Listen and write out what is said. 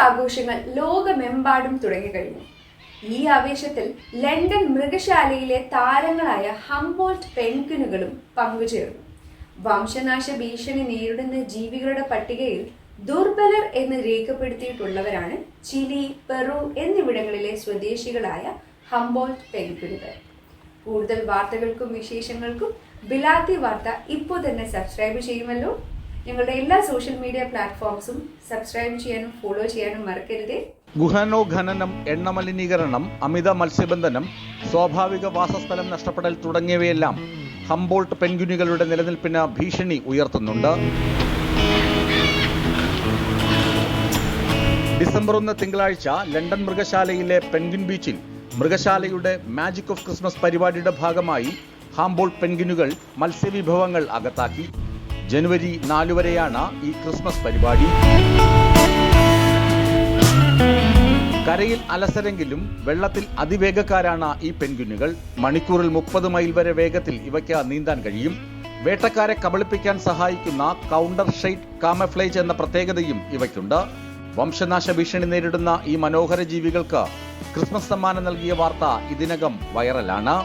ആഘോഷങ്ങൾ ലോകമെമ്പാടും തുടങ്ങിക്കഴിഞ്ഞു. ഈ ആവേശത്തിൽ ലണ്ടൻ മൃഗശാലയിലെ താരങ്ങളായ ഹംബോൾട്ട് പെൻഗ്വിനുകളും പങ്കുചേർന്നു. വംശനാശ ഭീഷണി നേരിടുന്ന ജീവികളുടെ പട്ടികയിൽ ദുർബലർ എന്ന് രേഖപ്പെടുത്തിയിട്ടുള്ളവരാണ് ചിലി, പെറു എന്നിവിടങ്ങളിലെ സ്വദേശികളായ ഹംബോൾട്ട് പെൻഗ്വിനുകൾ. കൂടുതൽ വാർത്തകൾക്കും വിശേഷങ്ങൾക്കും ബിലാത്തി വാർത്ത ഇപ്പോൾ തന്നെ സബ്സ്ക്രൈബ് ചെയ്യുമല്ലോ. ഞങ്ങളുടെ എല്ലാ സോഷ്യൽ മീഡിയ പ്ലാറ്റ്ഫോംസും സബ്സ്ക്രൈബ് ചെയ്യാനും ഫോളോ ചെയ്യാനും മറക്കരുതേ. ഗുഹനോ ഖനനം, എണ്ണ മലിനീകരണം, അമിത മത്സ്യബന്ധനം, സ്വാഭാവിക വാസസ്ഥലം നഷ്ടപ്പെടൽ തുടങ്ങിയവയെല്ലാം ഹംബോൾട്ട് പെൻഗ്വിനുകളുടെ നിലനിൽപ്പിന് ഭീഷണി ഉയർത്തുന്നുണ്ട്. ഡിസംബർ 1 തിങ്കളാഴ്ച ലണ്ടൻ മൃഗശാലയിലെ പെൻഗ്വിൻ ബീച്ചിൽ മൃഗശാലയുടെ മാജിക് ഓഫ് ക്രിസ്മസ് പരിപാടിയുടെ ഭാഗമായി ഹംബോൾട്ട് പെൻഗ്വിനുകൾ മത്സ്യവിഭവങ്ങൾ അകത്താക്കി. ജനുവരി 4 വരെയാണ് ഈ ക്രിസ്മസ് പരിപാടി. കരയിൽ അലസരെങ്കിലും വെള്ളത്തിൽ അതിവേഗക്കാരാണ് ഈ പെൻഗ്വിനുകൾ. മണിക്കൂറിൽ 30 മൈൽ വരെ വേഗത്തിൽ ഇവയ്ക്ക് നീന്താൻ കഴിയും. വേട്ടക്കാരെ കബളിപ്പിക്കാൻ സഹായിക്കുന്ന കൗണ്ടർ ഷെയ്ഡ് കാമഫ്ലേജ് എന്ന പ്രത്യേകതയും ഇവയ്ക്കുണ്ട്. വംശനാശ ഭീഷണി നേരിടുന്ന ഈ മനോഹര ജീവികൾക്ക് ക്രിസ്മസ് സമ്മാനം നൽകിയ വാർത്ത ഇതിനകം വൈറലാണ്.